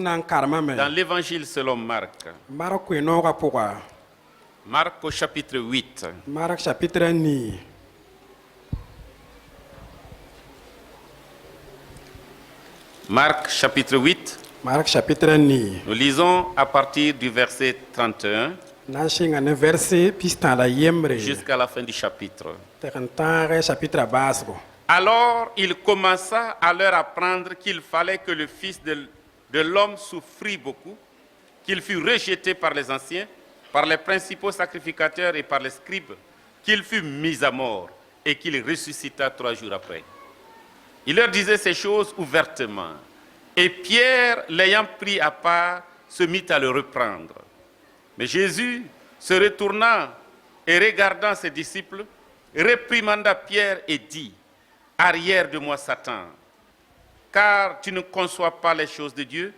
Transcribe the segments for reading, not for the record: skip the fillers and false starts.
Dans l'évangile selon Marc. Marc au chapitre 8. Marc chapitre 8. Nous lisons à partir du verset 31 jusqu'à la fin du chapitre. Alors il commença à leur apprendre qu'il fallait que le Fils de l'homme souffrit beaucoup, qu'il fût rejeté par les anciens, par les principaux sacrificateurs et par les scribes, qu'il fût mis à mort et qu'il ressuscita 3 jours après. Il leur disait ces choses ouvertement. Et Pierre, l'ayant pris à part, se mit à le reprendre. Mais Jésus, se retournant et regardant ses disciples, réprimanda Pierre et dit, « Arrière de moi, Satan, car tu ne conçois pas les choses de Dieu,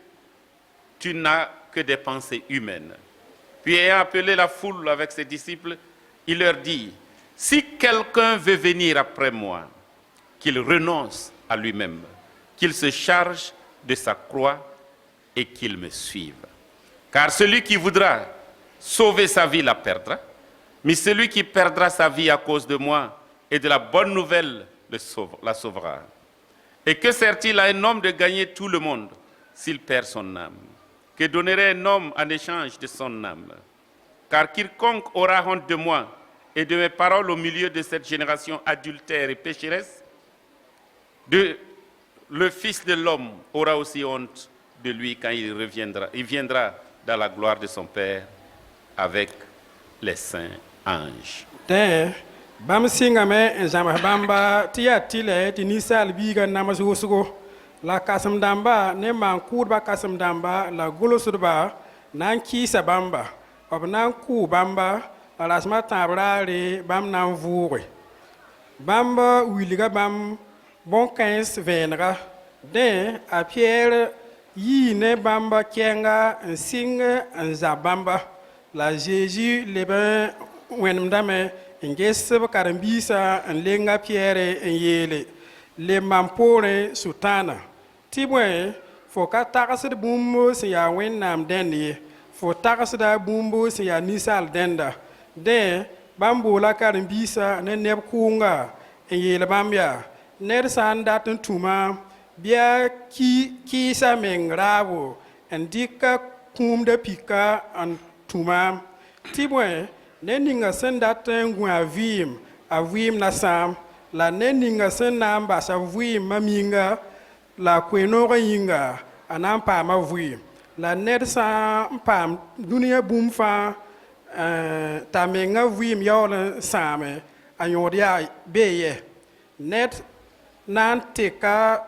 tu n'as que des pensées humaines. » Puis ayant appelé la foule avec ses disciples, il leur dit, « Si quelqu'un veut venir après moi, qu'il renonce à lui-même, qu'il se charge de sa croix et qu'il me suive. Car celui qui voudra sauver sa vie la perdra, mais celui qui perdra sa vie à cause de moi et de la bonne nouvelle la sauvera. Et que sert-il à un homme de gagner tout le monde s'il perd son âme? Que donnerait un homme en échange de son âme? Car quiconque aura honte de moi et de mes paroles au milieu de cette génération adultère et pécheresse, le Fils de l'homme aura aussi honte de lui quand il reviendra. Il viendra dans la gloire de son Père avec les saints anges. Bam singame jamah bamba tia tile tinisal biga namasugo la kasam damba ne man kurba kasam damba la golosudba nan kisa bamba ob nan ku bamba ala sma tabrale bam nan vure bamba wiliga bam bon 15 venra de a Pierre yi ne bamba kenga un signe un zabamba la Jésus le ben wenmdame ngesb karambisa en lenga Pierre en yele le mampore sultana tibwe fo ka tagasd bumbo se ya wennam denye fo tagasda bumbo se ya nisal denda de bambo la karambisa ne neb kunga en yele bambia ner sanda tuma bia ki sa mengrabo en dika kumda pika an tuma tibwe neninga sendaten avim na sam la neninga senamba sa vuim maminga la kwenoga yinga anampa ma vuim la nersa pam dunia bumfa tamenga vuim yawla same anyodia beye net nan teka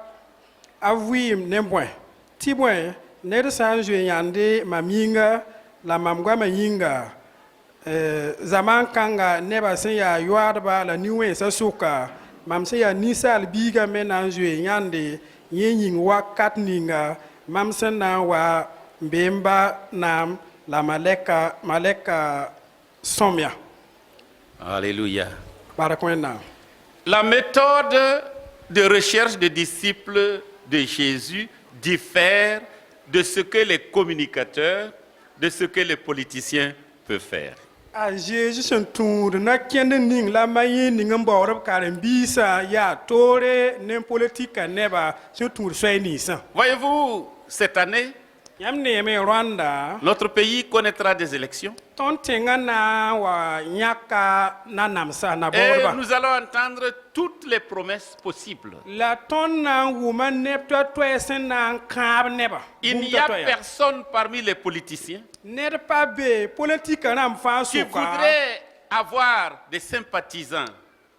avuim nembwe tibwe nersa juyande maminga la mamgwa mayinga zaman kanga neba sen ya yuadba la niwe sa suka mam se ya nisal biga menan jwe nyande yin wakat ninga mam sen na wa mbemba nam la maleka somia. Alléluia. Barakwenda. La méthode de recherche des disciples de Jésus diffère de ce que les communicateurs, de ce que les politiciens peuvent faire. A Jésus sen tour na kende ning la maye ning mbawrab karen bisa ya tore nem politique neba sen tour soinisa. Voyez-vous, cette année, Yamne me Rwanda notre pays connaîtra des élections. ton tengana wa nyaka na namsa na Et borba. nous allons entendre toutes les promesses possibles. La ton na woman nepta toesen na kab neba. Il n'y a personne parmi les politiciens Ner pa be politique na mfa qui suka. voudrait avoir des sympathisants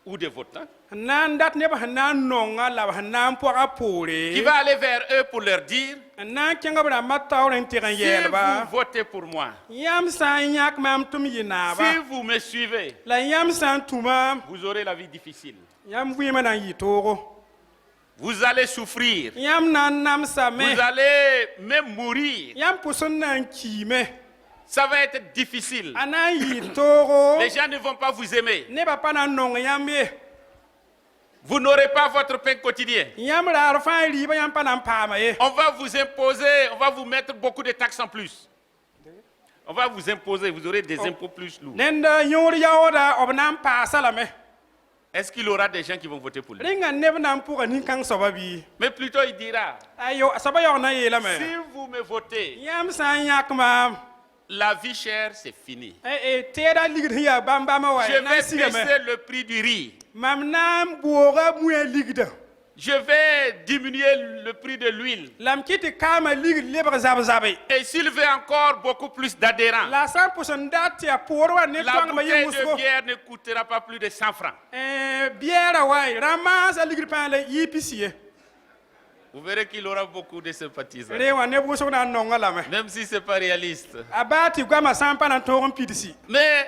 ou des votants, Nan dat neba nan nonga la nan poa pore. qui va aller vers eux pour leur dire, Nan kenga bra matawren tiran si yerba. vous votez pour moi, Yam san yak mam tum yinaba. si vous me suivez, La yam san tuma vous aurez la vie difficile. yam wima nan yitoro. Vous allez souffrir. Yam nan nam sa me. Vous allez même mourir. Yam puson nan kime. Ça va être difficile. Anan yitoro. Les gens ne vont pas vous aimer. Ne ba pa nan nong yam ye. Vous n'aurez pas votre pain quotidien. yãmb raar fãa y rɩɩbã yãmb pa na n paama ye On va vous imposer, on va vous mettre beaucoup de taxes en plus. On va vous imposer, vous aurez des impôts plus lourds. ned yõor yaooda b na n paasa lame Est-ce qu'il y aura des gens qui vont voter pour lui? rẽngã neb na n pʋga nin-kãng soaba bɩ Mais plutôt il dira, soaba yaoog na n yeelame si vous me votez, yãmb sã n yãk maam la vie chère, c'est fini. teeda ligd sẽn yaa bãmb-bãmbã wa Je na n vais sigame baisser le prix du riz. mam na n booga mũa ligda Je vais diminuer le prix de l'huile. la m kɩ tɩ kaama ligd lebg zab-zabe Et s'il veut encore beaucoup plus d'adhérents, la sã n pʋs n dat tɩ a poor wa ne la tõngba bouteille yɩ de wʋsgo bière ne coûtera pas plus de 100 francs. biɛɛra wa rãmb maasa ligd pãa la yɩ pisi ye Vous verrez qu'il aura beaucoup de sympathisants. rẽ wã neb wʋsg na n nonga lame Même si ce n'est pas réaliste. a baa tɩ goamã sã n pa na n tõog n pidsi Mais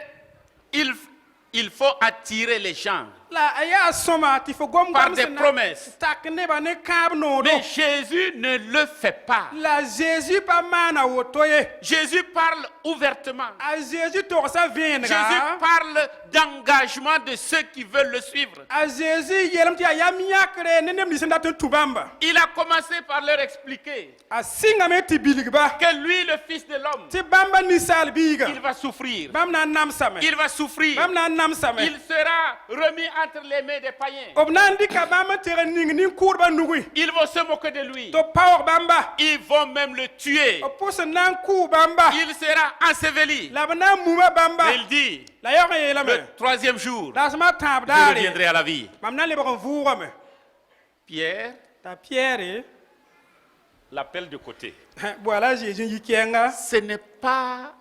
il faut attirer les gens. la a yaa sõma tɩ fo gom Par goam des sẽn na promesses. tak nebã ne kãab noodo Mais Jésus ne le fait pas. la Jésus pa maana woto ye Jésus parle ouvertement. a Jésus togsa Jésus vẽenega parle d'engagement de ceux qui veulent le suivre. a Jésus yelm tɩ yaa yam yãkre ne neb nins n dat n tũ bãmba Il a commencé par leur expliquer a sɩngame tɩ bilgba que lui, le Fils de l'homme, tɩ bãmba ninsaal biiga il va souffrir. bãmb na n namsame Il va souffrir. bãmb na n namsame Il sera remis entre les mains des païens. b na n dɩka bãmb n teg n ning nin-kʋʋdbã nugẽ Ils vont se moquer de lui. tɩ b paoog bãmba Ils vont même le tuer. b pʋs n na n kʋʋ bãmba Il sera enseveli. la b na n muma bãmba Et il dit, la yaoog n yeelame le troisième jour, la sẽma tãab je daare reviendrai à la vie. mam na n lebg n vʋʋgame Pierre t'a Pierre l'appelle de côté. boala a Jésus n yi kɛɛnga Ce n'est pas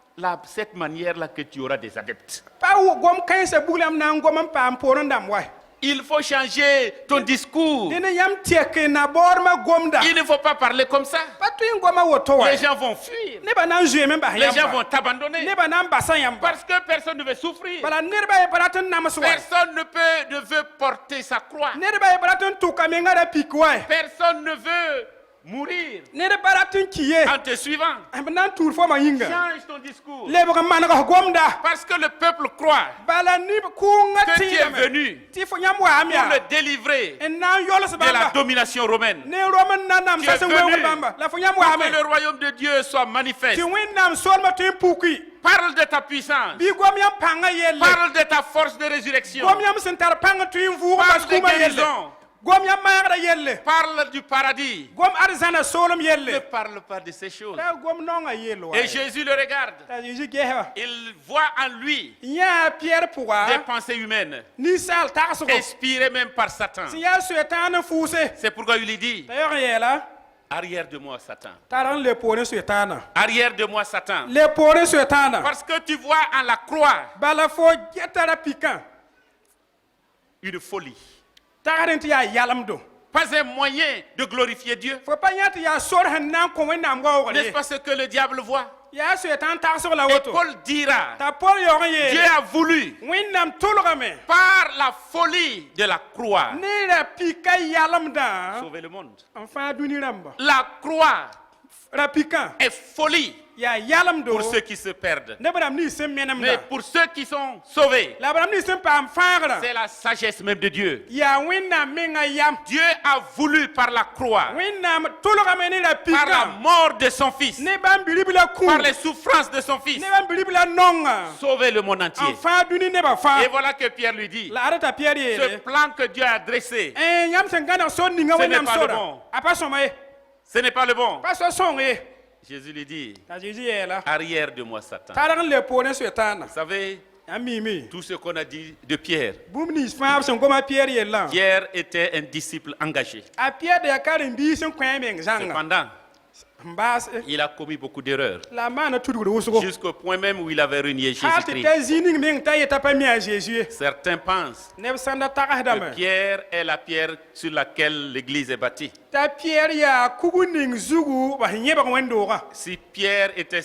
cette manière-là que tu auras des adeptes. pa gom kãensã buglame na n gom n paam poor n dãmb wa Il faut changer ton discours. dẽnd yãmb tɛk na baoodmã gomda Il ne faut pas parler comme ça. pa tõe n goma woto wa Les gens vont fuir. nebã na n zoeeme n bas Les gens yãmba vont t'abandonner. nebã na n basa yãmba Parce que personne ne veut souffrir. bala nedbã ye pa rat n nams wa Personne ne veut porter sa croix. nedbã ye pa rat n tʋka menga ra pik wa Personne ne veut mourir ned pa rat n ki ye en te suivant. b na n tũud foma yĩnga Change ton discours. lebg n manega gomda Parce que le peuple croit bala nib kʋʋngã que tu es tẽedame venu tɩ fo yãmb waam pour yaa le délivrer n na n yols de la bãmba domination romaine. ne rom n na nam Tu es sã sẽn venu weoogd bãmba la fo yãmb Pour waame que le royaume de Dieu soit manifeste. tɩ wẽnnaam soolmã tõe n puki Parle de ta puissance. bɩ gom yãmb pãngã yelle Parle de ta force de résurrection. gom yãmb sẽn tar pãng tõe n vʋʋg Parle bas de kũmã yelle guérison. gom yãmb maagda yelle Parle du paradis. gom arzãna soolem Ne yelle parle pas de ces choses. la gom nongã yell wa Et Jésus le regarde. t'a Jésus gesba Il voit en lui yã Pierre des pʋga pensées humaines, ninsaal tagsgo inspirées même par Satan. sẽn yaa soetãan n fʋʋse C'est pourquoi il lui dit, t'a yaoog n yeela arrière de moi, Satan. tar n le poorẽ soetãana Arrière de moi, Satan. le poorẽ soetãana Parce que tu vois en la croix bala fo geta ra pikã une folie. tagd n tɩ yaa yalemdo Pas un moyen de glorifier Dieu. fo pa yã tɩ yaa sor sẽn na n kõ wẽnnaam waoogr N'est-ce ye pas ce que le diable voit? yaa soetãan tagsg la Et woto Paul dira, t'a Paul yaoog n Dieu yeele a voulu, wẽnnaam tolgame par la folie de la croix, ne ra pika yalemdã sauver le monde. n fãa dũni rãmba La croix ra pikã est folie yaa yalemdo pour ceux qui se perdent. neb rãmb nins sẽn Mais menemda pour ceux qui sont sauvés, la b rãmb nins sẽn paam fãagrã c'est la sagesse même de Dieu. yaa wẽnnaam menga yam Dieu a voulu par la croix, wẽnnaam tolgame ne ra par la pikã mort de son fils, ne bãmb bilib la kũ par les souffrances de son fils, ne bãmb bilib la nonga sauver le monde n entier. fãa dũni nebã Et fãa voilà que Pierre lui dit, la ada t'a Pierre ce yeele plan que Dieu a dressé, yãmb sẽn gãneg sor ninga Ce n'est wẽnnaam pas le sora bon. a pa sõma ye ce n'est pas le bon. pa so sõng ye Jésus lui dit, t'a Jésus yeela arrière de moi, Satan. targ n le poorẽ soetãana Vous savez, yãmb miime tout ce qu'on a dit de Pierre. bũmb nins fãa b sẽn goma Pierre yellã Pierre était un disciple engagé. a Pierre da yaa karen-biis n kõ a meng zãnga Cependant, n baas il a commis beaucoup d'erreurs, la a maana tudgd wʋsgo jusqu'au point même où il avait renié hal tɩ Jésus-Christ. ta zĩig ning meng t'a yeta pa mi a Jésus ye Certains pensent neb sãnda que tagsdame Pierre est la pierre sur laquelle l'Église est bâtie. t'a Pierre yaa kugu ning zugu ba sẽn yẽbg wẽn-doogã Si Pierre était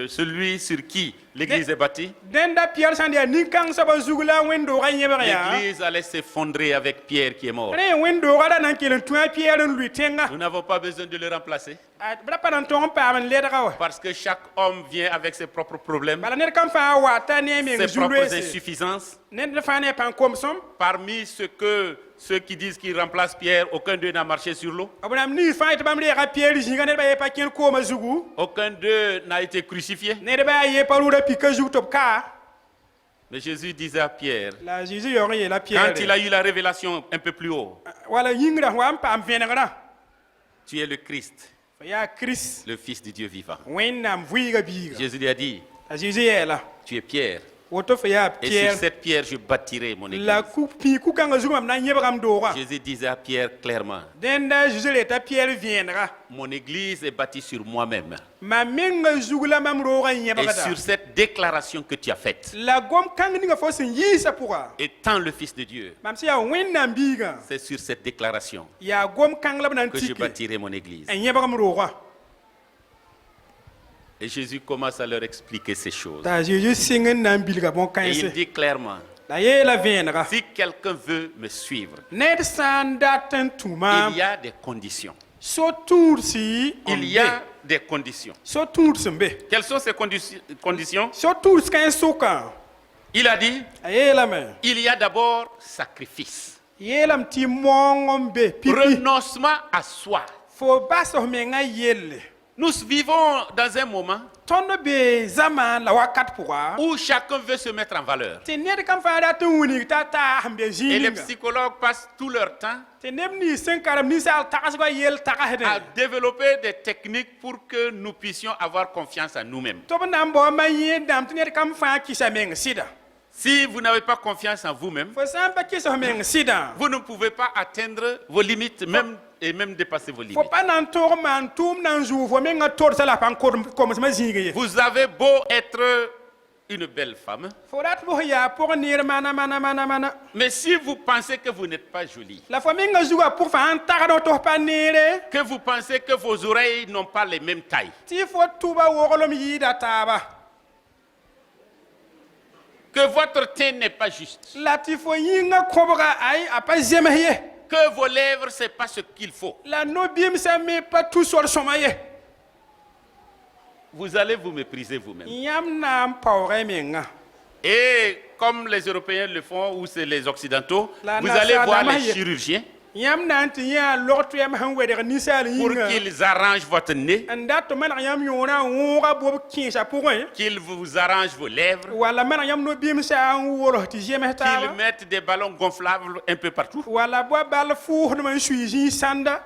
celui sur qui l'Église est bâtie, dẽnda Pierre sãn d yaa nin-kãng soabã zugu la wẽn-doogã yẽbg yaa l'Église allait s'effondrer avec Pierre qui est mort. rẽ wẽn-doogã ra na n kell n tũ a Pierre n lʋɩ tẽnga Nous n'avons pas besoin de le remplacer. bra pa nan tong pa man ledra wa Parce que chaque homme vient avec ses propres problèmes, bala ne kam fa wa ta ne me ses propres ngulwe insuffisances. ne de fa ne pan kom som Parmi ceux qui disent qu'ils remplacent Pierre, aucun d'eux n'a marché sur l'eau. abonam ni fa ita bam le ga pierre jinga ne ba ye pa ken ko ma zugu Aucun d'eux n'a été crucifié. ne de ba ye pa lu da pika zu top ka Mais Jésus disait à Pierre, la Jésus yo ye la pierre quand il a eu la révélation un peu plus haut, wala yingra wa am pa am venera tu es le Christ, ya Christ le Fils du Dieu vivant. wennam vuiga biga Jésus lui a dit, Jésus ye la tu es Pierre, woto fa ya et sur pierre cette pierre je bâtirai mon église. la ku pi ku kanga zugu am na nyebram do wa Jésus disait à Pierre clairement, denda Jésus le ta pierre viendra mon église est bâtie sur moi-même. ma menga zugu la mam ro ga Et nyebra sur cette déclaration que tu as faite, la gom kang ninga fo sin yisa pourra étant le Fils de Dieu, mam si ya wennam biga c'est sur cette déclaration ya gom kang la nan que je tiki bâtirai mon église. en nyebram ro wa Et Jésus commence à leur expliquer ces choses. ta Jésus singen nan bilga bon Et il kanse dit clairement, la ye la viendra si quelqu'un veut me suivre, net san daten tuma il y a des conditions. so tour si Il y a des conditions. so tour sembe Quelles sont ces conditions? so tour kan soka Il a dit, aye la me il y a d'abord sacrifice, yelam ti mongom be pipi renoncement à soi. fo baso me nga yelle Nous vivons dans un moment tondo be zaman la wakat pourra où chacun veut se mettre en valeur. te net kam fa da tun wuni ta hambe Et les jininga psychologues passent tout leur temps te nem ni sen karam ni sal takas go yel takas de à développer des techniques pour que nous puissions avoir confiance en nous-mêmes. to ban bo ma yi dam te net kam fa kisa meng sida Si vous n'avez pas confiance en vous-même, fo sam pa kisa meng sida vous ne pouvez pas atteindre vos limites même et même dépasser vos fo limites. pa nan to man tum nan ju fo menga tor sala pan ko comme ma zinga ye Vous avez beau être une belle femme, fo rat bo ya pour nir mana mais si vous pensez que vous n'êtes pas jolie, la fo menga juga pour fa an ta do to pa nire que vous pensez que vos oreilles n'ont pas les mêmes tailles, ti fo tuba wogolom yi da taba que votre teint n'est pas juste, la ti fo yinga kobra ay apa zemeye que vos lèvres, ce n'est pas ce qu'il faut, la no bim sa me pas tout sur somaye vous allez vous mépriser vous-même. yam nam pawre menga Et comme les Européens le font, ou c'est les Occidentaux, La vous NASA allez voir la les maille. chirurgiens yam nan ti ya lortu yam han wede ni sal pour yinga qu'ils arrangent votre nez, anda to man yam yona wora bob kinsa pour hein qu'ils vous arrangent vos lèvres, wala man yam no bim sa an woro ti jeme qu'ils ta mettent des ballons gonflables un peu partout. wala bo bal fu no man suiji sanda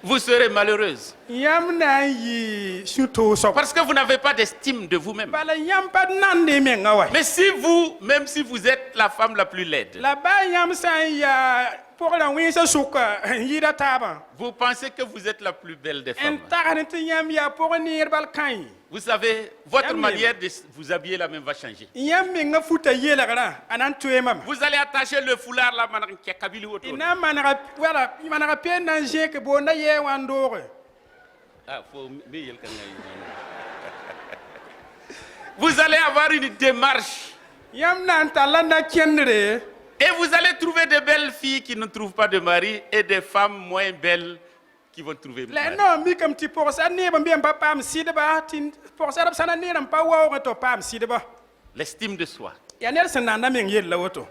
Vous serez malheureuse yam na yi suto so parce que vous n'avez pas d'estime de vous-même. bala yam pa nande menga wa Mais si vous, même si vous êtes la femme la plus laide, la ba yam sa ya pour la winsa suka yida taba vous pensez que vous êtes la plus belle des en femmes. tagan ti yam ya pour nir bal kan Vous savez, votre Yam manière de vous habiller la même va changer. yam menga futa yela gara anan tuye mam Vous allez attacher le foulard là, maintenant, qui est kabili autour. ina manara wala manara pen nan je ke bonda ye wandore Ah, vous allez avoir une démarche yam nan talanda kendre et vous allez trouver de belles filles qui ne trouvent pas de mari et des femmes moins belles qui vont trouver la mari. no mi kam ti pour ça ne bam bien papa am sidba tin pour ça sana ne ram pa wa to pam sidba L'estime de soi. ya ne sen nan men yel la woto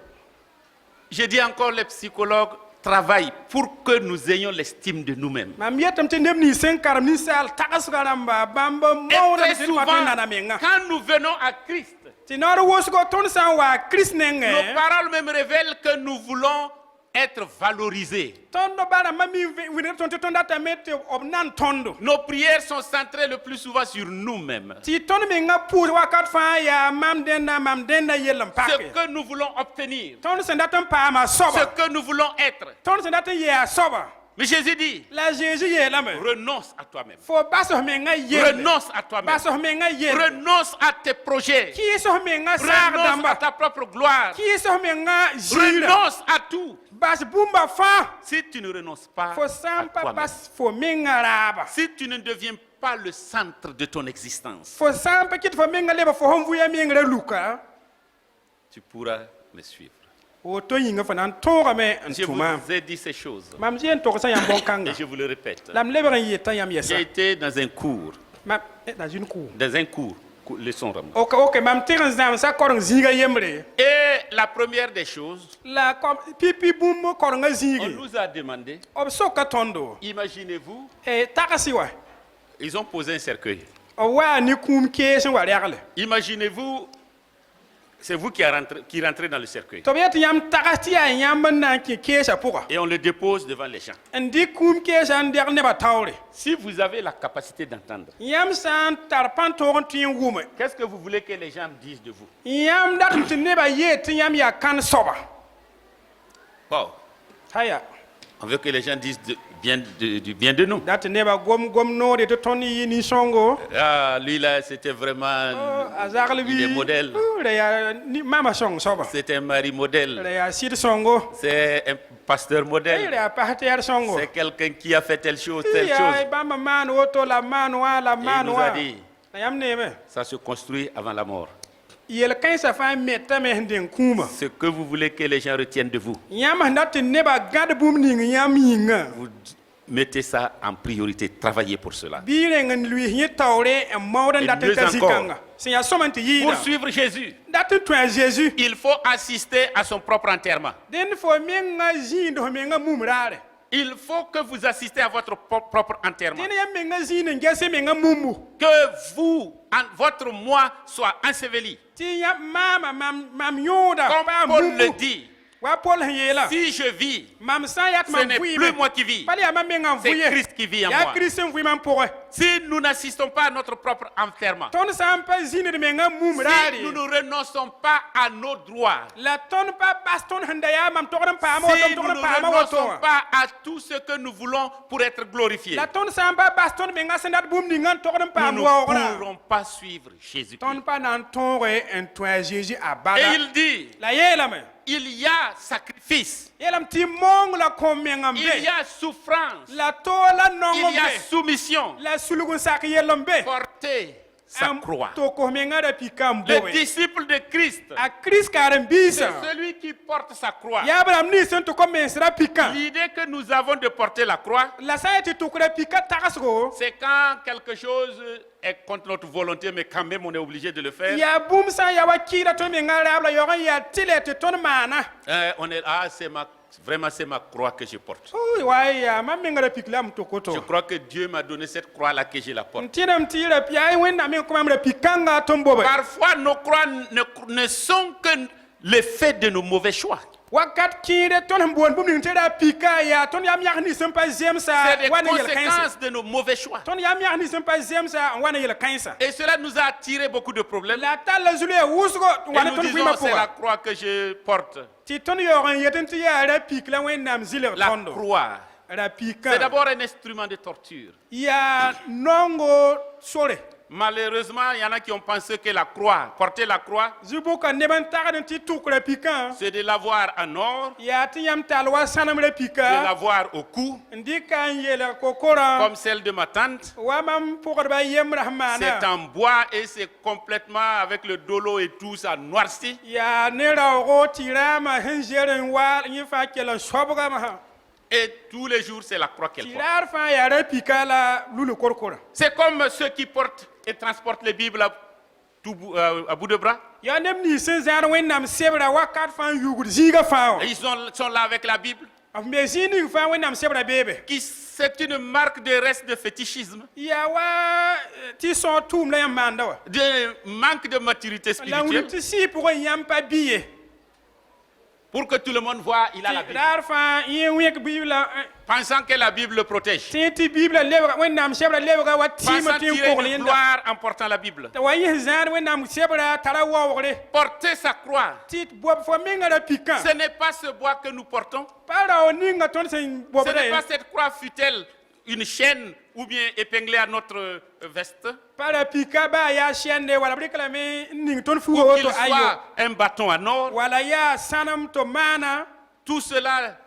Je dis encore, les psychologues travaillent pour que nous ayons l'estime de nous-mêmes. mam yetam te nem ni sen karam ni sal takas garamba bamba Et mawra très tin souvent, watin nana menga quand nous venons à Christ, ti nor wosko ton san wa Chris nos nenge paroles même révèlent que nous voulons être valorisés. tondo bana mami winir ton ton data mete obnan tondo Nos prières sont centrées le plus souvent sur nous-mêmes. ti ton menga pour wakat fa ya mam denda yelam Ce pakke que nous voulons obtenir, ton sen datan pa ma ce soba que nous voulons être. ton sen datan ye soba Mais Jésus dit, la Jésus ye la me renonce à toi-même. fo baso menga ye Renonce à toi-même. baso menga ye Renonce à tes projets. ki so menga sar Renonce à damba ta propre gloire. ki so menga jira Renonce à tout. bas bumba fa Si tu ne renonces pas fo à sampa toi-même, bas fo menga raba si tu ne deviens pas le centre de ton existence, fo sampa kit fo menga leba fo honvu ya menga luka tu pourras me suivre. woto yĩnga fa na n tõogame n Je tʋma vous ai dit ces choses. mam zɩ n togsa yãmb bõn-kãnga Et je vous le répète. la m lebg n yeta yãmb yɛsa J'ai été dans un cours. na zĩn kʋʋ Dans un cours. Leçon vraiment. ok mam tɩg n zãm sa koreng zĩiga yembre Et la première des choses, la pipi bũmb korenga on zĩige nous a demandé, b soka tõndo imaginez-vous, tagsy wa ils ont posé un cercueil. b waa ne kũum kees n wa rɛgle Imaginez-vous, c'est vous qui rentrez dans le cercueil. tɩ b yet yãmb tags tɩ yaa yãmb n na n kẽ keesã pʋga Et on le dépose devant les gens. n dɩk kũum keesã n dɛg nebã taoore Si vous avez la capacité d'entendre, yãmb sã n tar pãn-toog n tõe n wʋme qu'est-ce que vous voulez que les gens disent de vous? yãmb datm tɩ nebã yee tɩ yãmb yaa kãn soaba Wow. aya On veut que les gens disent du bien de nous. dat tɩ nebã gom noore tɩ tõnd yɩ nin-sõngo Ah, lui là, c'était vraiment... a zagl Il est modèle. ra yaa mama sõng soaba C'est un mari modèle. ra yaa sɩd sõngo C'est un pasteur ra modèle. yaa pasteɛr sõngo C'est quelqu'un qui a fait telle chose, telle yaa chose. bãmba maan woto la maan wã la maan nous a wã dit- la yãmb neeme Ça se construit avant la mort. yel-kãensã fãa metame sẽn den kũuma Ce que vous voulez que les gens retiennent de vous, yãmb sẽn dat tɩ nebã gãd bũmb ning yãmb yĩnga vous mettez ça en priorité. Travaillez pour cela. bɩ reng n luiis yẽ taoore n maood n Et dat n mieux ka encore. zĩ-kãnga sẽn yaa sõm n tɩ Pour yɩɩda suivre Jésus, dat n tõe a Jésus il faut assister à son propre enterrement. dẽnd fo menga zĩind f menga mum raare Il faut que vous assistez à votre propre enterrement. dẽnd yaa menga zĩind n gese menga mumbu Que vous, votre moi, soit enseveli. tɩ yã maama mam yõoda Comme paa Paul le mumbu dit, wa Paul sẽn yeela si je vis, mam sã n yaa tɩ ce mam n'est vɩɩme plus moi qui vis, bala yaa mam menga n c'est vɩɩ Christ qui vit en yaa moi. kirist n vɩɩ mam pʋgẽ Si nous n'assistons pas à notre propre enterrement, tõnd sã n pa zĩnd menga mum si raare nous ne renonçons pas à nos droits, la tõnd pa bas tõnd sẽn da yaa mam togd n paama woto si m nous togd ne n paama woto renonçons wã pas à tout ce que nous voulons pour être glorifiés, la tõnd sã n pa bas tõnd menga sẽn dat bũmb ninga n togd n nous paam ne waoogra pourrons pas suivre Jésus-Christ. tõnd pa na n tõoge n tõ a Jésus a Et bala il dit, la yeelame il y a sacrifice, yeelame tɩ mong la kõ-meng n il be y a souffrance, la too la nong il n y a be soumission. la sulg n sak yell n be Porter sa croix. tokos menga ra pika n Le boge disciple de Christ, a Kirist karen-biisã c'est celui qui porte sa croix. yaa bram nins sẽn tʋk n mens ra pikã L'idée que nous avons de porter la croix, la sã n yetɩ tʋk ra pika tagsgo c'est quand quelque chose est contre notre volonté, mais quand même on est obligé de le faire. yaa bũmb sã n yaa wa kɩɩda tõnd menga raab la yaoog n yaa tɩlɛ tɩ tõnd maana On est, ah, vraiment c'est ma croix que je porte. wa yaa mam menga ra pik la m tʋk Je woto crois que Dieu m'a donné cette croix-là que je la n porte. tɩdame tɩ ra yaa wẽnnaam meng kõmam ra pik kãnga tõnd bobe Parfois, nos croix ne sont que l'effet de nos mauvais choix. wakat kĩire tõnd sẽn boond bũmb ning tɩ ra pika yaa tõnd yam yãgs nins n pa zemsa C'est des wa ne yel-kãense conséquences de nos mauvais choix. tõnd yam yãgs nins n pa zemsa n wa ne yel-kãensã Et cela nous a attiré beaucoup de problèmes. la tall la zulu ya wʋsgo n Et wa ne nous tõnd disons, vɩɩmã c'est la pʋga croix que je porte. tɩ tõnd yaoog n yet n tɩ yaa ra pik la wẽnnaam zɩlg La tõndo croix, ra pikã c'est d'abord un instrument de torture. yaa nongo sore Malheureusement, il y en a qui ont pensé que la croix, porter la croix, zu-bʋka neb n tagd n tɩ tʋk ra pikã c'est de l'avoir en or, yaa tɩ yãmb tall wa sãnem ra de pika l'avoir au cou, n dɩka n yeel kokorã comme celle de ma tante. wa mam pʋgdba yembra sẽn C'est maana en bois et c'est complètement avec le dolo et tout ça noirci. yaa ne raoogo tɩ raamã sẽn zer n wa yẽ fãa kell n soabgame Et tous les jours, c'est la croix qu'elle tɩ porte. raar fãa yaa ra pika la lulu korkora C'est comme ceux qui portent et transportent les Bibles à bout de bras. yaa neb nins sẽn zãad wẽnnaam sebra wakat fãa n yugd zĩiga fãa wã Ils sont là avec la Bible. f me zĩig ning fãa wẽnnaam sebra beebe C'est une marque de reste de fétichisme, yaa wa tɩ sõor tʋʋm la yãmb maanda wa de manque de maturité la wilg spirituelle. tɩ sɩɩ pʋgẽ yãmb pa bɩ Pour que tout le monde voit, il a la ye Bible. raar fãa yẽ wẽk bibla Pensant que la Bible le protège. tɩ tɩ bibla lebga wẽnnaam sebra lebga wa tɩɩmã Pensant tɩ n tirer kogl une yẽnda gloire en portant la Bible. t'a wa yẽs zãad wẽnnaam sebra tara waoogre Porter sa croix. tɩ bob fo menga ra pikã Ce n'est pas ce bois que nous portons. pa rao ninga tõnd sẽn Ce n'est bobda pas cette croix fut-elle une chaîne ou bien épinglée à notre veste. pa ra pika baa yaa sɛnde wala b rɩklame n ning tõnd Ou fuga qu'il woto ayo soit un bâton en or. wala yaa sãnem tɩ maana Tout cela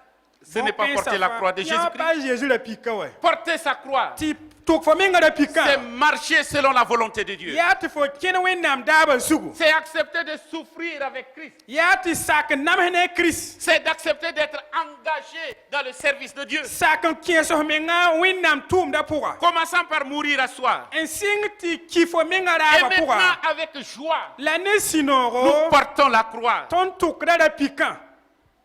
Ce n'est pas porter la croix de Jésus-Christ. pas Jésus la pika ouais. Porter sa croix, Ti tok fo minga da c'est pika. marcher selon la volonté de Dieu. Ya ti fo kene wennam daba sugu. C'est accepter de souffrir avec Christ. Ya ti sak nam hene Christ. C'est d'accepter d'être engagé dans le service de Dieu. Sak kieso minga wennam tum da pourra. Commençant par mourir à soi. En sing ti kifo minga Et daba maintenant, pourra. avec joie, L'année nous sinoro portons la croix. ton tok da pika.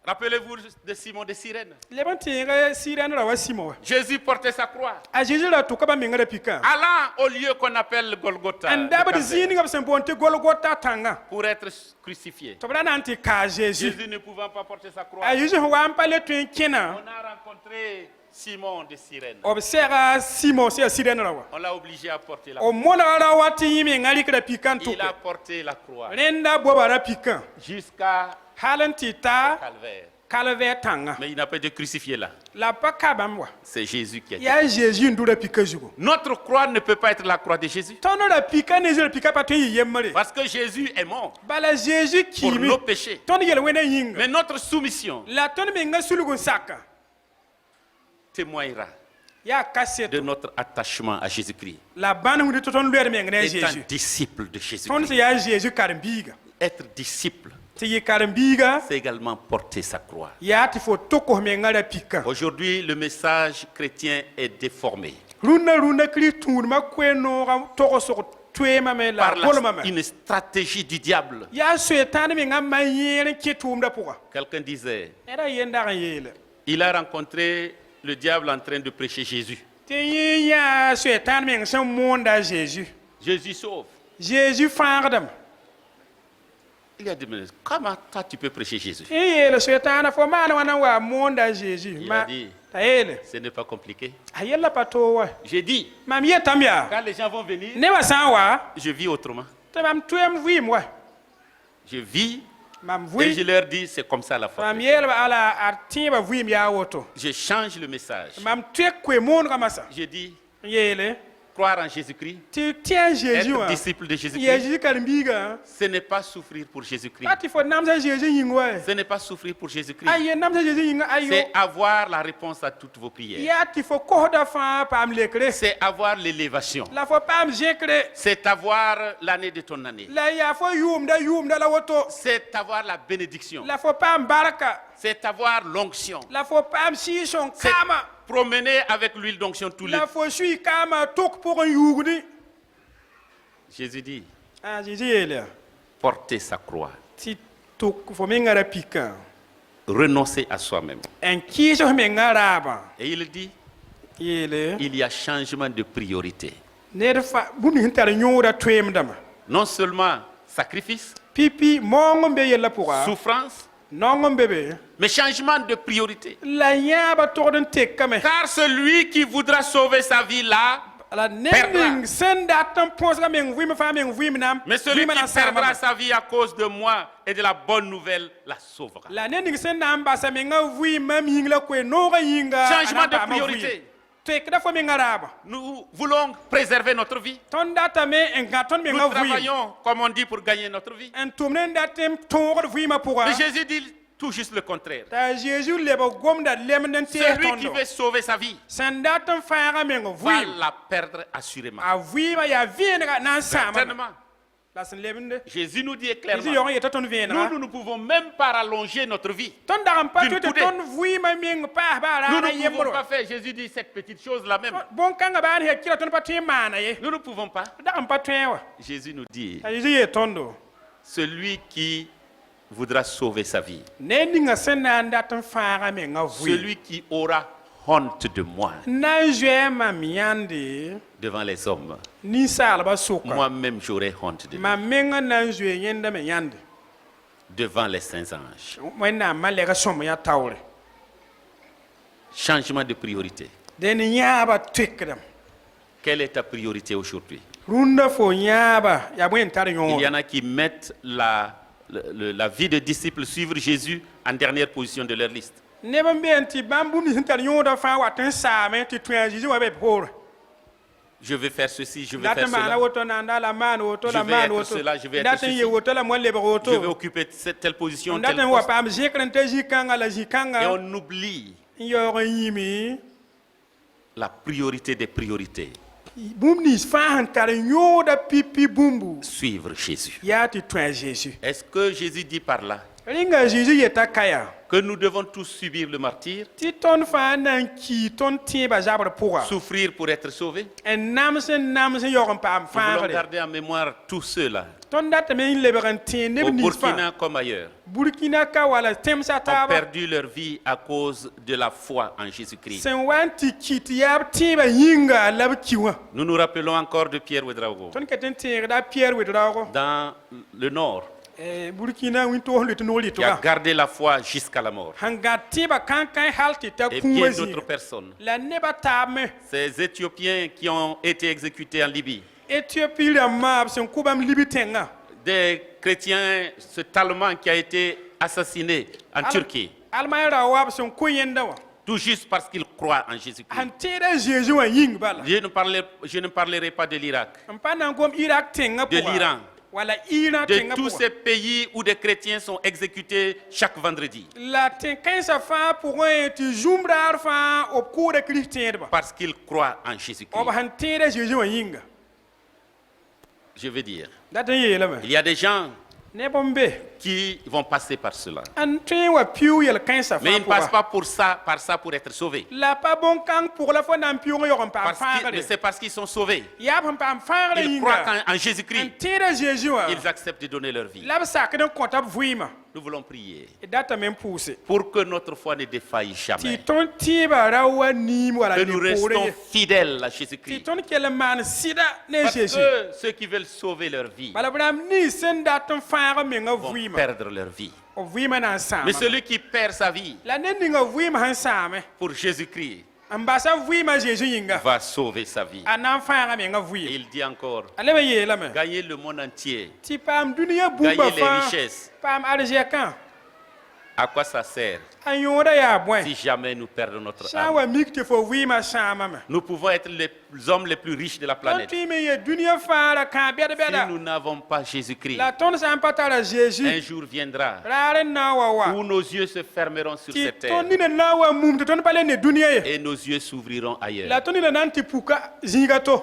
Rappelez-vous de Simon de Cyrène. Leban tinga siran ra wasimo. Jésus portait sa croix. A Jésus la tok ba minga da pika. Allant au lieu qu'on appelle Golgotha, En le daba de calvaire, zini ga bonte Golgotha tanga. pour être crucifié. To bra nanti ka Jésus. Jésus ne pouvant pas porter sa croix, A Jésus wa ampale tun kena. on a rencontré Simon de Cyrène. Observa Simon c'est siran ra wa. On l'a obligé à porter la O croix. mona ra wati yimi ngali kra pikan Il a tok. porté la croix Renda bobara pikan. jusqu'à Halantita Calvaire. calvaire tanga. Mais il n'a pas été crucifié là. La pa kabamwa. C'est Jésus qui a été. Ya Jésus ndura pika jugo. Notre croix ne peut pas être la croix de Jésus. Tono la pika ne je pika patu yemare. Parce que Jésus est mort Bala Jésus pour kimi. nos péchés. Tono yel wena yinga. Mais notre soumission La tono menga sulugun saka. témoignera Ya kaset. de notre attachement à Jésus-Christ. La ban hu to ton luer menga Étant Jésus. disciple de Jésus. Tono se ya Jésus karambiga. Être disciple, Ti yi karambiga. c'est également porter sa croix. Ya ti fo toko menga la pika. Aujourd'hui, le message chrétien est déformé Runa kri tunma kweno ga toko so twema me la par bolma me. une stratégie du diable. Ya setan me nga mayere ke tumda pourquoi. Quelqu'un disait, Era yenda ga yele. il a rencontré le diable en train de prêcher Jésus. Te yi ya setan me nga monda Jésus. Jésus sauve. Jésus fardam. Il a dit, mais comment toi tu peux prêcher Jésus? E yele setan fo mana wana wa monda Jésus. Il Ma a dit, ta yele. ce n'est pas compliqué. Ayela pato wa. J'ai dit, Mam yetam ya. quand les gens vont venir, Ne wa san wa. je vis autrement. Te mam tuem vim wa. Je vis Mam et je vui. leur dis, c'est comme ça la foi. Mam yele ala artiba vim ya woto. Je change le message. Mam tuek kwe mon ramasa. Je dis, Yele. croire en Jésus-Christ, Tu tiens Jésus être wa. disciple de Ya Jésus-Christ, Jésus karambiga. ce n'est pas souffrir pour Jésus-Christ. Ati fo namza Jésus yingwa. Ce n'est pas souffrir pour Jésus-Christ. Aye namza Jésus yinga ayo. C'est avoir la réponse à toutes vos prières. Ya ti fo kohda fa pam lekre. C'est avoir l'élévation. La fo pam jekre. C'est avoir l'année de ton année. La ya fo yumda la woto. C'est avoir la bénédiction. La fo pam baraka. C'est avoir l'onction. La fo pam shishon C'est kama. promener avec l'huile d'onction tous les... La fo shui kama tok pour un yugni. Jésus dit, Ah Jésus yele. porter sa croix. Ti tok fo mengara pika. Renoncer à soi-même. En kiso mengara ba. Et il dit, Yele. il y a changement de priorité. Ned fa buni hintar nyora twemdama. Non seulement sacrifice, Pipi mongom be yela pourra. souffrance, Nongom bebe. mais changement de priorité. La yaba torden tekame. Car celui qui voudra sauver sa vie là, La nending senda tan posga men vima fa men vima nam. mais celui qui perdra sa vie à cause de moi et de la bonne nouvelle la sauvera. La nending senda amba sa men vima mingla kwe no ga yinga. Changement de priorité. Tek da fo men araba. Nous voulons préserver notre vie. Ton data me en gaton men Nous vima. travaillons, comme on dit, pour gagner notre vie. En tumnen datem tongor vima pourra. Mais Jésus dit tout juste le contraire. Ta Jésus lebo gomda lemnen te Celui qui tondo. veut sauver sa vie Senda tan fa men va vima. la perdre assurément. A vima ya vienga nan sama. Certainement. La sen lebende. Jésus nous dit Jésus clairement, yon yeta ton vienga. nous ne pouvons même pas rallonger notre vie. Ton daram pa D'une te coudée. ton vima ming pa ba Nous la ne pouvons yemro. pas faire. Jésus dit cette petite chose-là même. Bon kanga ba he kila ton pa te mana ye. Nous ne pouvons pas. Daram pa twewa. Jésus nous dit, Jésus ye tondo. celui qui voudra sauver sa vie, Ne ninga sena ndaton fara me nga vui. celui qui aura honte de moi Na jwe ma miande devant les hommes, ni sala ba suka. moi-même j'aurai honte de lui Ma menga na jwe yenda me yande. devant les saints anges. Wena malega somo ya tawre. Changement de priorité. Den nyaba twekdam. Quelle est ta priorité aujourd'hui? Runda fo nyaba ya bwen tar Il yon. y en a qui mettent la vie de disciple, suivre Jésus en dernière position de leur liste. Ne ban be anti bambu ni tar yon da fa waten sa me ti twen Jésus wa be por. Je vais faire ceci, je vais faire Data mana cela. woto na ndala man woto la Je vais man être woto. cela, je vais être Data ceci. ye woto la mo lebe woto. Je vais occuper telle position, tel Data wa poste. pam jekran te jikanga la jikanga. Et on oublie n yaoog n yĩme la priorité des priorités, bũmb nins fãa sẽn tar n yõoda pipi bũmbu suivre Jésus. yaa tɩ tõe a Jésus. Est-ce que Jésus dit par là rĩnga a Jésus yeta ka yaa que nous devons tous subir le martyre, tɩ tõnd fãa na n kii tõnd tẽebã zabr pʋga souffrir pour être sauvés? n nams n yaoog n paam Nous voulons fãagre garder en mémoire tous ceux-là, tõnd datame n lebg n tẽ neb au nins fãa Burkina comme ailleurs, burkina ka wala tẽmsa ont taaba perdu leur vie à cause de la foi en Jésus-Christ. sẽn wa n tɩ ki tɩ yaa b tẽebã yĩnga la b ki wã Nous nous rappelons encore de Pierre Ouedraogo, tõnd ket n tẽegda a piɛɛr wedraoogo dans le nord, burkina wĩntoos let noog qui a letga gardé la foi jusqu'à la mort. sẽn gãd tẽebã kãn-kãe hal tɩ ta Et kũumã bien zĩiga d'autres personnes. la nebã taab me Ces Éthiopiens qui ont été exécutés en Libye, éthiopie rãmbã b sẽn kʋ bãmb libi tẽngã des chrétiens, cet Allemand qui a été assassiné en Turquie, almay rao wa b sẽn kʋ yẽnda wã tout juste parce qu'ils croient en Jésus-Christ. sẽn tẽed a Zeezi wã yĩng bala Je ne parlerai pas de l'Irak, n pa na n gom irak tẽngã de l'Iran, wala iran de tẽngã tous pʋga ces pays où des chrétiens sont exécutés chaque vendredi, la tẽ-kãensã fãa pʋgẽ tɩ zũmb daar fãa b kʋʋda kirist tẽedba parce qu'ils croient en b Jésus-Christ. sẽn tẽed a Zeezi wã yĩnga Je veux dire, dat n yeelame il y a des gens neb n be qui vont passer par cela. n tõe n wa piu yel-kãensã Mais fãa ils ne passent pʋga pas par ça pour être sauvés. la pa bõn-kãng pʋg la fo na n piʋʋg yog n paam fãagre C'est parce qu'ils sont sauvés. yaa b sẽn paam fãagre Ils croient yĩnga en n Jésus-Christ. tẽed a Zeezi wã Ils acceptent de donner leur vie. la b sakd n kõta b vɩɩmã Nous voulons prier d datame n pʋʋse pour que notre foi ne défaille tɩ jamais. tõnd tẽebã ra wa niim wala Que ne nous poore restons ye fidèles à tɩ Jésus-Christ. tõnd kell n maan sɩda ne Parce Zeezi que ceux qui veulent sauver leur vie bala b rãmb nins sẽn dat n fãag menga vont vɩɩmã perdre leur vie. b vɩɩmã na n sãama Mais celui qui perd sa vie la ned ninga vɩɩmã sẽn sãame pour Jésus-Christ n basa vɩɩmã Zeezi yĩnga va sauver sa vie. a na n fãaga menga Et vɩɩm il dit encore, a leb n yeelame gagner le monde entier, tɩ paam dũniyã bũmba gagner les fãa richesses. paam arzɛkã À quoi ça sert a yõoda yaa bõe si jamais nous perdons notre sã n âme? wa mik tɩ fo vɩɩmã sãamame Nous pouvons être les hommes les plus riches de la tõnd planète. tɩ me ye dũniyã fãa ra kãa Si bɛd-bɛda nous n'avons pas Jésus-Christ, la tõnd sã n pa tara un Zeezi jour viendra raar n na n wa wa où nos yeux se fermeront sur tɩ cette terre tõnd nina na n wa mum tɩ tõnd pa le ne dũniyã ye et nos yeux s'ouvriront la ailleurs, tõnd nina na n tɩ puka zĩiga to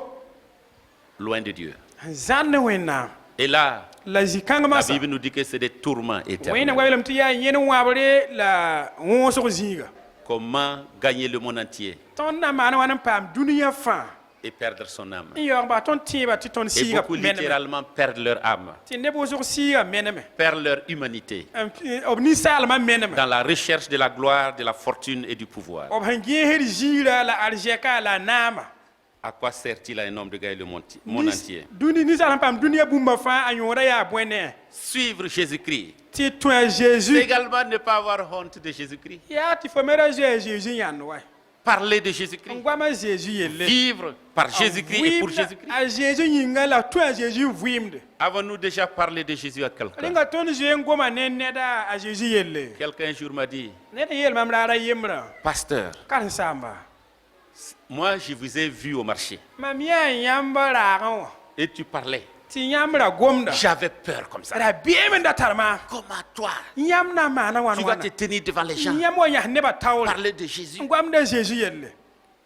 loin de Dieu. n zãnd ne wẽnnaam Et là, la zĩ-kãng la masã Bible nous dit que c'est des tourments wẽnna éternels. wa yeelame tɩ yaa yẽn wãbre la wõosg zĩiga Comment gagner le monde entier tõnd na n maan wa n paam dũniyã fãa et perdre son âme? n yaoog baa tõnd tẽebã tɩ tõnd Et sɩɩga beaucoup meneme littéralement perdent leur âme, tɩ neb wʋsg sɩɩga meneme perdent leur humanité b ninsaalmã meneme dans la recherche de la gloire, de la fortune et du pouvoir. b sẽn gẽesd ziira la arzɛka la naama À quoi sert-il à un homme de gagner le monde entier? ninsaal sẽn paam dũniyã bũmba fãa a yõoda yaa bõe ne Suivre Jésus-Christ. tɩ tõe a C'est Zeezi également ne pas avoir honte de Jésus-Christ. yaa tɩ fo me ra zoe a Zeezi yãnd wa Parler de n Jésus-Christ. goam a Zeezi yelle Vivre par Jésus-Christ et pour Vɩɩmda Jésus-Christ. a Zeezi yĩnga la tõe a Zeezi vɩɩmde Avons-nous déjà parlé de Jésus à quelqu'un? rẽnga tõnd zoe n goma ne neda a Zeezi yelle Quelqu'un un jour m'a dit, ned n yeelmam raara yembrã pasteur, karen-saamba moi je vous ai vu au marché mam yaa yãmb raagẽ wã et tu parlais. tɩ yãmb ra gomda J'avais peur comme ça. ra beem n da tar maam Comment toi, yãmb na n maana wãn tu vas wãna te tenir devant les gens, yãmb wa yãs nebã taoore parler de Jésus? n goamda a Zeezi yelle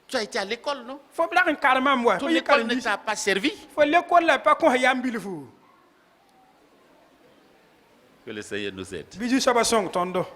Tu as été à l'école, non? fo b rag n karemam wa Ton fo yɩ école ne karen-biis t'a pas servi? fo lekol la pa kõs yam bilfu Que le Seigneur nous aide bɩ zu-soabã sõng tõndo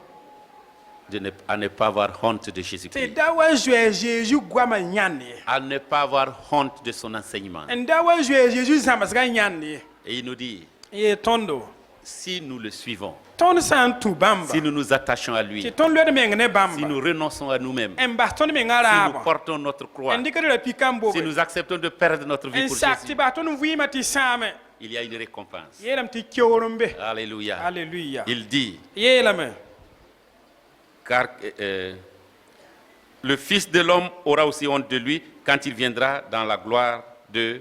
à ne pas avoir honte de tɩ Jésus-Christ, da wa zoe a Zeezi goamã yãnd ye à ne pas avoir honte de son enseignement. n da wa zoe a Zeezi zãmsgã yãnd ye Et il nous dit, yee tõndo si nous le suivons, tõnd sã n tũ bãmba si nous nous attachons à lui, tɩ tõnd loed meng ne si bãmba nous renonçons à nous-mêmes, n bas tõnd mengã si nous raabã portons notre croix, n dɩkd ra pikã n si bobe nous acceptons de perdre notre vie n pour sak tɩ Jésus, bas tõnd vɩɩmã tɩ sãame il y a une récompense. yeelame tɩ keoor n be Alléluia. alleluya Il dit, yeelame car le Fils de l'homme aura aussi honte de lui quand il viendra dans la gloire de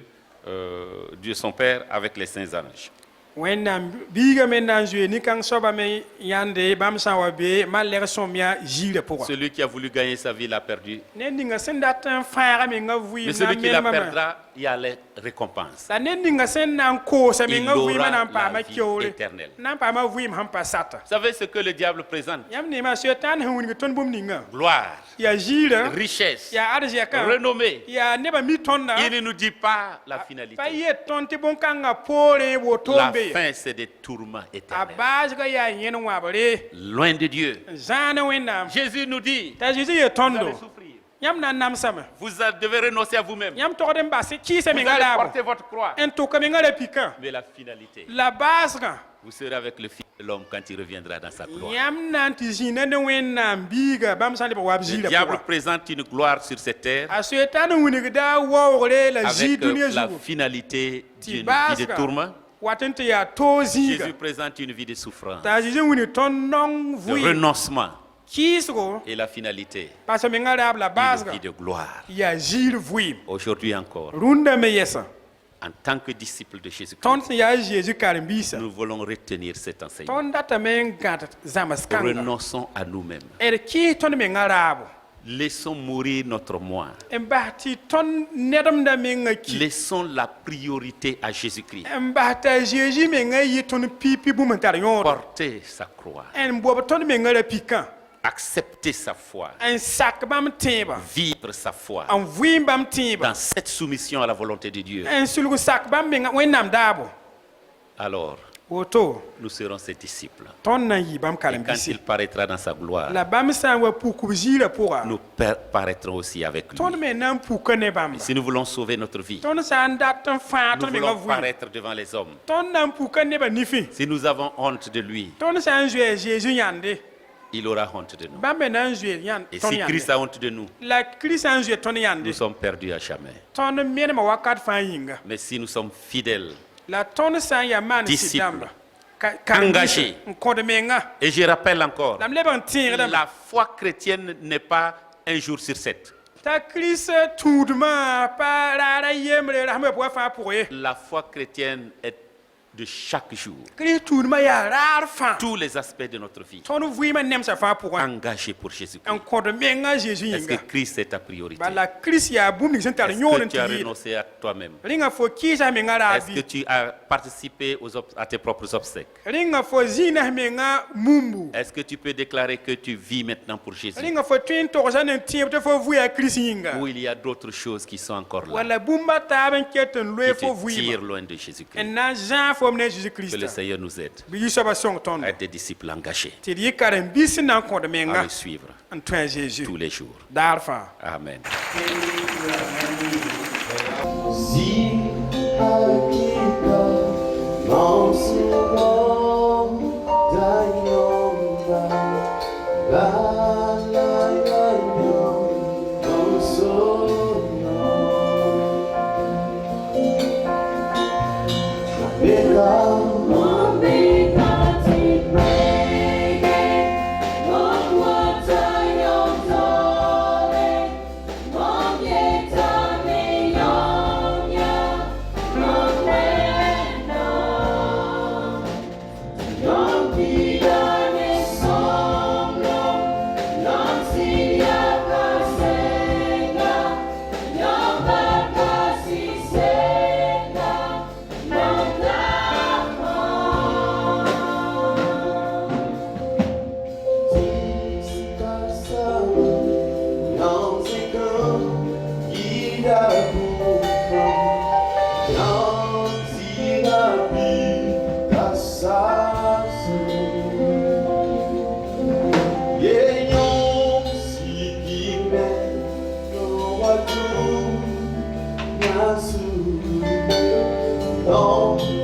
son Père avec les saints anges. wẽnnaam biiga me na n zoe nin-kãng soaba me yãnde bãmb sã n wa be malɛg sõmya ziirã pʋga Celui qui a voulu gagner sa vie l'a perdu. ned ninga sẽn dat n fãaga menga Mais vɩɩm na celui n qui la menemame perdra, il y a les récompenses. la ned ninga sẽn na n koosa Il menga vɩɩmã na aura n paama la vie keoore éternelle. na n paama vɩɩm sẽn pa sata Vous savez ce que le diable présente? yãmb neema soetãan sẽn wilg tõnd bũmb ninga Gloire, yaa ziirã richesse, yaa arzɛkã renommée. yaa nebã mi tõnda Il ne nous dit pas la pa finalité. yet tõnd tɩ bõn-kãngã poorẽ woto La n be fin, c'est des tourments a éternels. baasgã yaa yẽn wãbre Loin de Dieu. n zãana wẽnnaam Jésus nous dit, t'a zeezi yee vous tõndo allez souffrir. yãmb na n namsame Devez renoncer à vous-même. yãmb togd n bas kɩɩsa Vous menga allez raabo porter votre croix. n tʋka menga ra pikã Mais la finalité, la baasgã vous serez avec le Fils de l'homme quand il reviendra dans sa gloire. yãmb na n tɩ zĩnã ne wẽnnaam biiga bãmb sã n leb wa b Le ziirã diable pʋga présente une gloire sur cette terre a soetãn n wilgda waoogre la zɩɩ avec dũniyã la zugu finalité tɩ d'une vie de baasgã tourment. wat n tɩ yaa toog zĩiga Jésus présente une vie de souffrance, t'a zĩig n wilg tõnd nong de vɩɩm renoncement kɩɩsgo et la finalité, pa sã menga raab la une baasgã vie de gloire. yaa ziir vɩɩm Aujourd'hui encore, rũndã me yɛsã en tant que disciple de Jésus-Christ, tõnd sẽn yaa Zeezi karen-biisã nous voulons retenir cet enseignement. tõnd datame n gãd zãms kãnga Renonçons à nous-mêmes. d kɩɩs tõnd menga raabo Laissons mourir notre moi. n bas tɩ tõnd nedemda menga ki Laissons la priorité à Jésus-Christ. n bas t'a Zeezi menga yɩ tõnd pipi bũmb n tar yõodo Portez sa croix. n bob tõnd menga ra pikã Acceptez sa foi. n sak bãmb tẽebã Vivre sa foi. n vɩɩm bãmb tẽebã Dans cette soumission à la volonté de Dieu. n sulg sak bãmb menga wẽnnaam daabo Alors, woto nous serons ses disciples. tõnd na n yɩ bãmb Et quand karen-biise il paraîtra dans sa gloire, la bãmb sã n wa puk b ziirã pʋga nous paraîtrons aussi avec tõnd lui. me na n puka ne bãmba Si nous voulons sauver notre vie, tõnd sã n dat n fãa nous tõnd menga voulons vɩɩm paraître devant les hommes. tõnd na n puka nebã nifẽ Si nous avons honte de lui, tõnd sã n zoe Zeezi yãnde il aura honte de nous. bãmb me na n zoe Et tõnd si yãnde Christ a honte de nous, la kirist sã n zoe tõnd yãnde nous sommes perdus à jamais. tõnd menema wakat fãa yĩnga Mais si nous sommes fidèles, la tõnd sã n yaa maan Disciple. sɩd-dãmba Engagé. n kõd menga et je rappelle encore, la m leb n tẽegdame la foi chrétienne n'est pas un jour sur 7. t'a kirist tũudmã pa raara yembre rasm ya pʋga fãa pʋgẽ ye La foi chrétienne est de chaque jour. kirist tũudmã yaa raar fãa Tous les aspects de notre vie. tõnd vɩɩmã nemsã fãa pʋgẽ Engagés pour Jésus-Christ. n kõd menga Zeezi Est-ce que yĩnga Christ est ta priorité? bala kirist yaa bũmb ning sẽn tar Est-ce yõod que n tu tɩ as yɩɩd renoncé à toi-même? rĩnga fo kɩɩsa menga Est-ce que raabi tu as participé à tes propres obsèques? rĩnga fo zĩinas menga mumbu Est-ce que tu peux déclarer que tu vis maintenant pour Jésus? rĩnga fo tõe n togsã ne tẽeb tɩ fo vɩ yaa kirist yĩnga Ou il y a d'autres choses qui sont encore là, wala bũmba taab n ket n loe qui fo te tirent vɩɩma loin de Jésus-Christ? n na n zãag fo m ne Zeezi Que le kiristã Seigneur nous aide bɩ yi-soabã sõng tõndo à être des disciples engagés, tɩ d yɩ karen-biis sẽn na n kõd à menga le suivre n tõe a Zeezi tous les jours. daar fãa Amen. Si hakika mausiku dayomba bala yanyo mausono Beka Oh